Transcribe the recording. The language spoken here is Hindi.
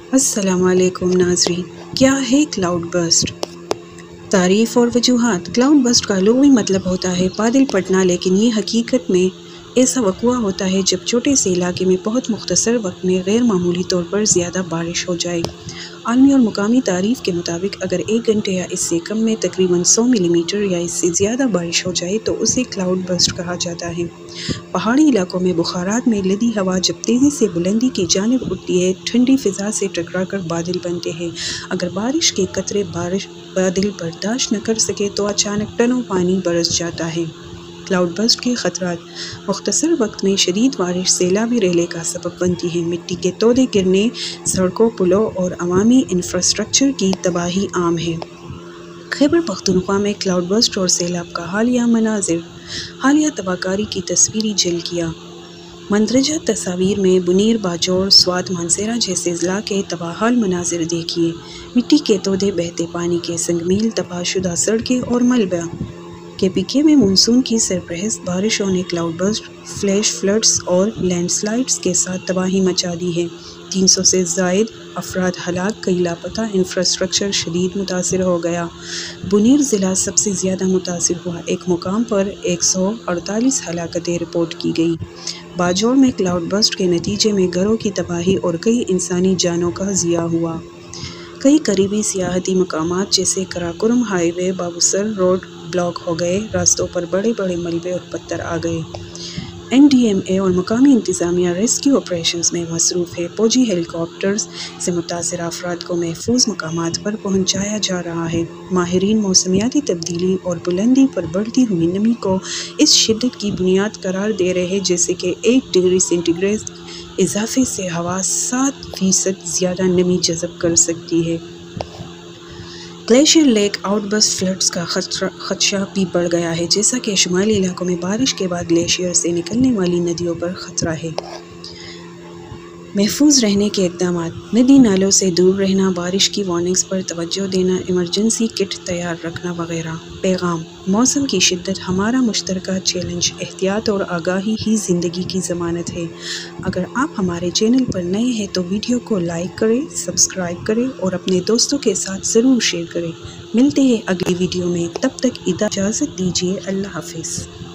अस्सलामुअलैकुम नाज़रीन, क्या है क्लाउड बर्स्ट? तारीफ़ और वजूहात। क्लाउड बर्स्ट का लुग़वी मतलब होता है बादल फटना, लेकिन ये हकीकत में ऐसा वक़्वा होता है जब छोटे से इलाके में बहुत मुख्तसर वक्त में गैर मामूली तौर पर ज़्यादा बारिश हो जाए। आलमी और मुकामी तारीफ़ के मुताबिक अगर 1 घंटे या इससे कम में तकरीबन 100 मिलीमीटर या इससे ज़्यादा बारिश हो जाए तो उसे क्लाउड बर्स्ट कहा जाता है। पहाड़ी इलाकों में बुखारात में लदी हवा जब तेज़ी से बुलंदी की जानिब उठती है, ठंडी फ़िज़ा से टकराकर बादल बनते हैं। अगर बारिश के कतरे बादल बर्दाश्त न कर सके तो अचानक टनों पानी बरस जाता है। क्लाउड बर्स्ट के ख़तरात। मुख्तसर वक्त में शदीद बारिश सैलाबी रेले का सबब बनती है। मिट्टी के तोदे गिरने, सड़कों, पुलों और अवामी इंफ्रास्ट्रक्चर की तबाही आम है। खैबर पख्तूनख्वा में क्लाउड बर्स्ट और सैलाब का हालिया मनाजिर। हालिया तबाहकारी की तस्वीरी झलकियाँ। मंदरजा तस्वीर में बुनीर, बाजौर, स्वात, मानसेरा जैसे अजला के तबाहाल मनाजिर देखिए। मिट्टी के तोदे, बहते पानी के संगमील, तबाहशुदा सड़कें और मलबा। KPK में मानसून की सरपरस्त बारिशों ने क्लाउड बर्स्ट, फ्लैश फ्लड्स और लैंडस्लाइड्स के साथ तबाही मचा दी है। 300 से ज़ायद अफराद हलाक, कई लापता, इंफ्रास्ट्रक्चर शदीद मुतासिर हो गया। बुनीर ज़िला सबसे ज़्यादा मुतासिर हुआ, एक मुकाम पर 148 हलाकतें रिपोर्ट की गई। बाजौर में क्लाउड बर्स्ट के नतीजे में घरों की तबाही और कई इंसानी जानों का ज़िया हुआ। कई करीबी सियाहती मकामात जैसे Karakoram highway, Babusar road block हो गए। रास्तों पर बड़े बड़े मलबे और पत्थर आ गए। NDMA और मकामी इंतज़ामिया रेस्क्यू ऑपरेशंस में मसरूफ़ है। फौजी हेलीकॉप्टर्स से मुतासिर अफराद को महफूज मकामात पर पहुँचाया जा रहा है। माहिरीन मौसमियाती तब्दीली और बुलंदी पर बढ़ती हुई नमी को इस शिद्दत की बुनियाद करार दे रहे हैं जैसे कि 1 डिग्री सेंटीग्रेड इजाफे से हवा 7% ज़्यादा नमी जज़ब कर सकती है। ग्लेशियर लेक आउटबर्स्ट फ्लड्स का खदशा भी बढ़ गया है, जैसा कि शुमाली इलाकों में बारिश के बाद ग्लेशियर से निकलने वाली नदियों पर खतरा है। महफूज रहने के इक़दामात। नदी नालों से दूर रहना, बारिश की वार्निंग्स पर तवज्जो देना, इमरजेंसी किट तैयार रखना वगैरह। पैगाम। मौसम की शिद्दत हमारा मुश्तरका चैलेंज। एहतियात और आगाही ही ज़िंदगी की ज़मानत है। अगर आप हमारे चैनल पर नए हैं तो वीडियो को लाइक करें, सब्सक्राइब करें और अपने दोस्तों के साथ ज़रूर शेयर करें। मिलते हैं अगली वीडियो में, तब तक इजाज़त दीजिए। अल्लाह हाफ़िज़।